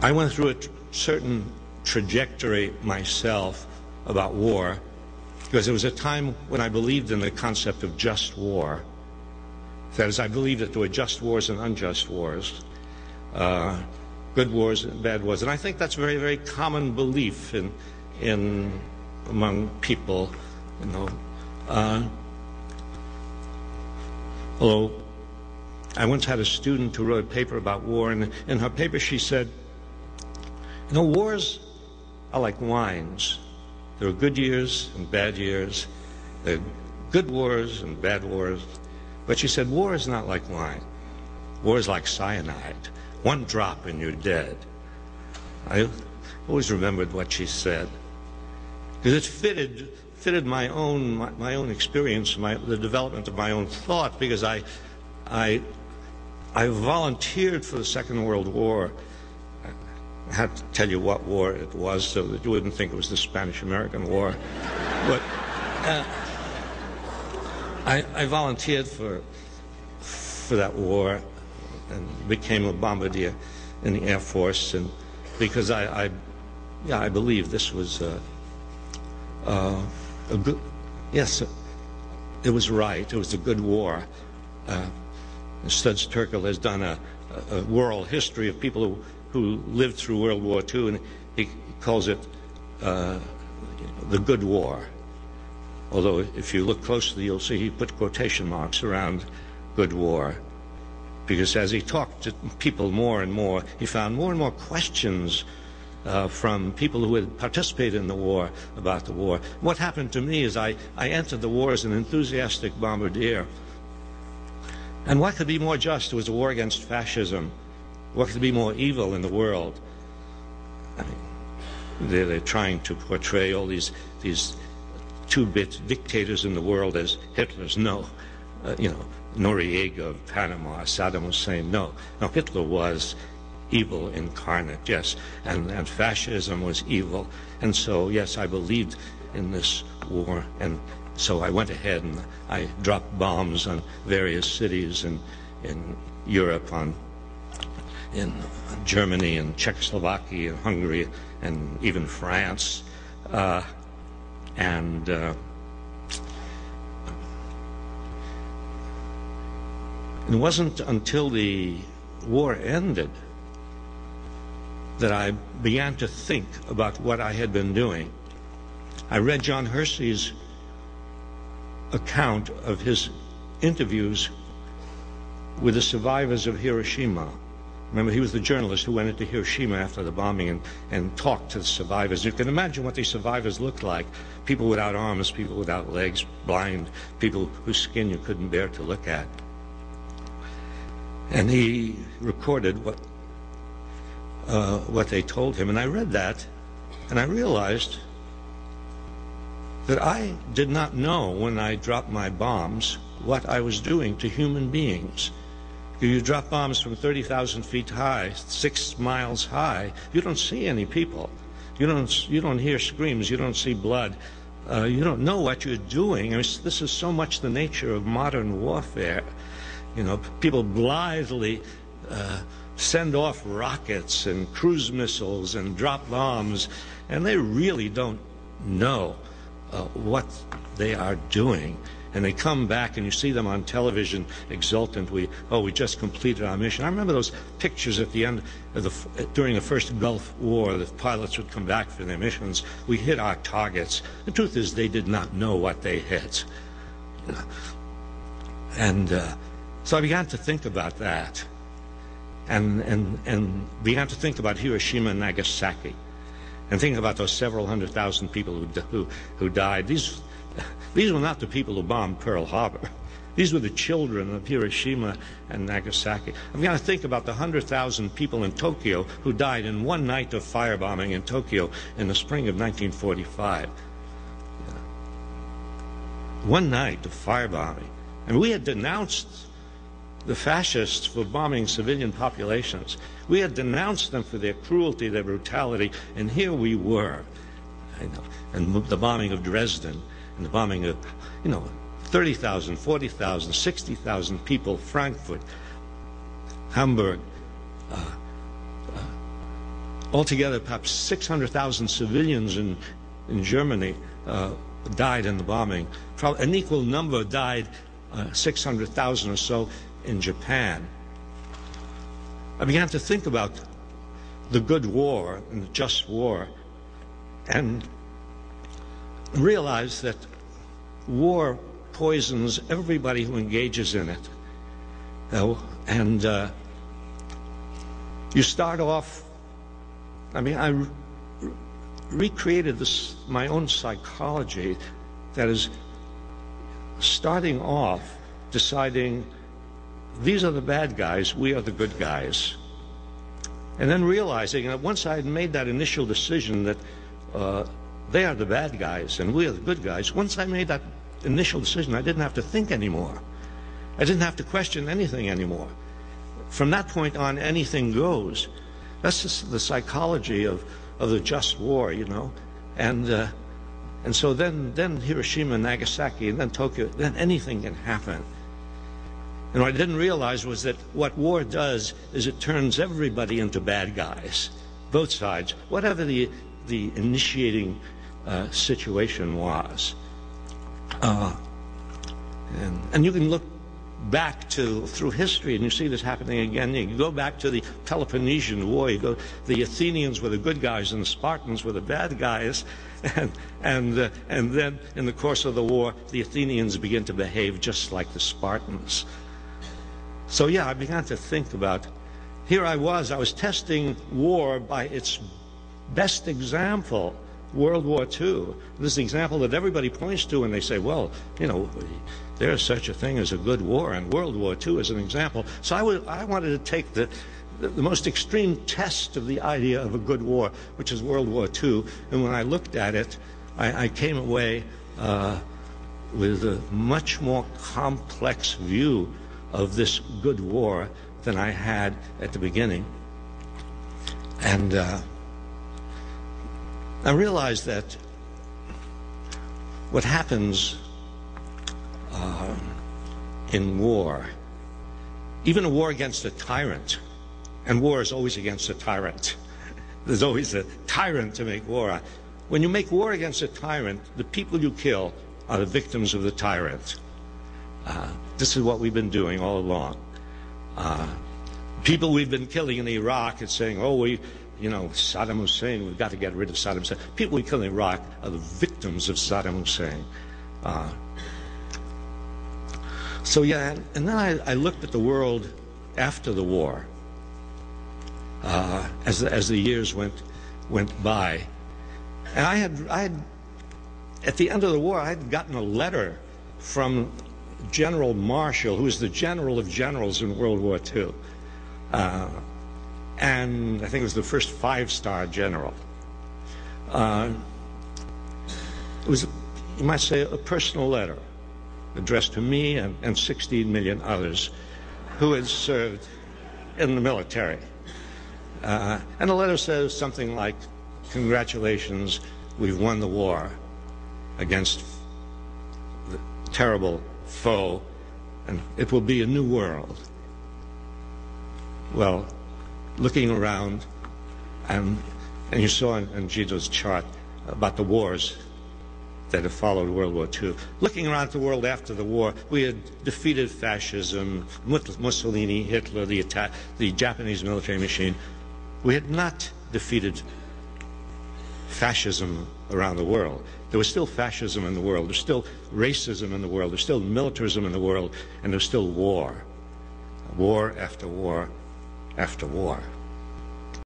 I went through a certain trajectory myself about war, because there was a time when I believed in the concept of just war. That is, I believed that there were just wars and unjust wars, good wars and bad wars, and I think that's a very, very common belief among people. Although I once had a student who wrote a paper about war, and in her paper she said, wars are like wines. There are good years and bad years. There are good wars and bad wars. But she said, war is not like wine. War is like cyanide. One drop and you're dead. I always remembered what she said, because it fitted my own experience, the development of my own thought, because I volunteered for the Second World War. I have to tell you what war it was so that you wouldn't think it was the Spanish-American War. But I volunteered for that war and became a bombardier in the Air Force, and because I believe this was a good, yes, it was right. It was a good war. Studs Terkel has done a world history of people who lived through World War II, and he calls it the good war. Although if you look closely, you'll see he put quotation marks around good war, because as he talked to people more and more, he found more and more questions from people who had participated in the war about the war. What happened to me is I entered the war as an enthusiastic bombardier. And what could be more just? It was a war against fascism. What could be more evil in the world? I mean, they're trying to portray all these two-bit dictators in the world as Hitler's. No, Noriega of Panama, Saddam Hussein. No, Hitler was evil incarnate, yes, and fascism was evil. And so, yes, I believed in this war, and so I went ahead and I dropped bombs on various cities in Europe, in Germany and Czechoslovakia and Hungary and even France. It wasn't until the war ended that I began to think about what I had been doing. I read John Hersey's account of his interviews with the survivors of Hiroshima. Remember, he was the journalist who went into Hiroshima after the bombing and talked to the survivors. You can imagine what these survivors looked like. People without arms, people without legs, blind, people whose skin you couldn't bear to look at. And he recorded what they told him. And I read that, and I realized that I did not know when I dropped my bombs what I was doing to human beings. You drop bombs from 30,000 feet high, 6 miles high. You don't see any people. You don't hear screams. You don't see blood. You don't know what you're doing. I mean, this is so much the nature of modern warfare. People blithely send off rockets and cruise missiles and drop bombs, and they really don't know what they are doing. And they come back, and you see them on television, exultant. We just completed our mission. I remember those pictures at the end of during the first Gulf War. The pilots would come back for their missions. We hit our targets. The truth is, they did not know what they hit. And so I began to think about that, and began to think about Hiroshima and Nagasaki, and think about those several 100,000 people who died. These were not the people who bombed Pearl Harbor. These were the children of Hiroshima and Nagasaki. I'm going to think about the 100,000 people in Tokyo who died in one night of firebombing in Tokyo in the spring of 1945. One night of firebombing. And we had denounced the fascists for bombing civilian populations. We had denounced them for their cruelty, their brutality, and here we were. And the bombing of Dresden, and the bombing of, 30,000, 40,000, 60,000 people, altogether, perhaps 600,000 civilians in Germany died in the bombing. An equal number died, 600,000 or so, in Japan. I began to think about the good war and the just war, and realized that war poisons everybody who engages in it. You start off, I recreated my own psychology, that is, starting off deciding these are the bad guys, we are the good guys. And then realizing that once I had made that initial decision that they are the bad guys and we are the good guys, once I made that initial decision, I didn't have to think anymore. I didn't have to question anything anymore. From that point on, anything goes. That's just the psychology of the just war, you know. And so then Hiroshima and Nagasaki, and then Tokyo, then anything can happen. And what I didn't realize was that what war does is it turns everybody into bad guys, both sides, whatever the initiating situation was. And you can look back through history, and you see this happening again. You go back to the Peloponnesian War. The Athenians were the good guys, and the Spartans were the bad guys. And then in the course of the war, the Athenians begin to behave just like the Spartans. So yeah, I began to think about, here I was testing war by its best example, World War II. This is the example that everybody points to when they say, well, you know, there's such a thing as a good war, and World War II is an example. So I wanted to take the most extreme test of the idea of a good war, which is World War II. And when I looked at it, I came away with a much more complex view of this good war than I had at the beginning. And I realized that what happens in war, even a war against a tyrant, and war is always against a tyrant. There's always a tyrant to make war. When you make war against a tyrant, the people you kill are the victims of the tyrant. This is what we've been doing all along. People we've been killing in Iraq and saying, oh, Saddam Hussein, we've got to get rid of Saddam Hussein. People we kill in Iraq are the victims of Saddam Hussein. So yeah, and then I looked at the world after the war, as the years went by, and I had at the end of the war, I had gotten a letter from General Marshall, who was the general of generals in World War II, and I think it was the first 5-star general. It was, you might say, a personal letter addressed to me and 16 million others who had served in the military. And the letter says something like, congratulations, we've won the war against the terrible foe, and it will be a new world. Well, looking around, and you saw in Gito's chart about the wars that have followed World War II. Looking around the world after the war, we had defeated fascism, Mussolini, Hitler, the Japanese military machine. We had not defeated fascism around the world. There was still fascism in the world. There's still racism in the world. There's still militarism in the world. And there's still war. War after war after war.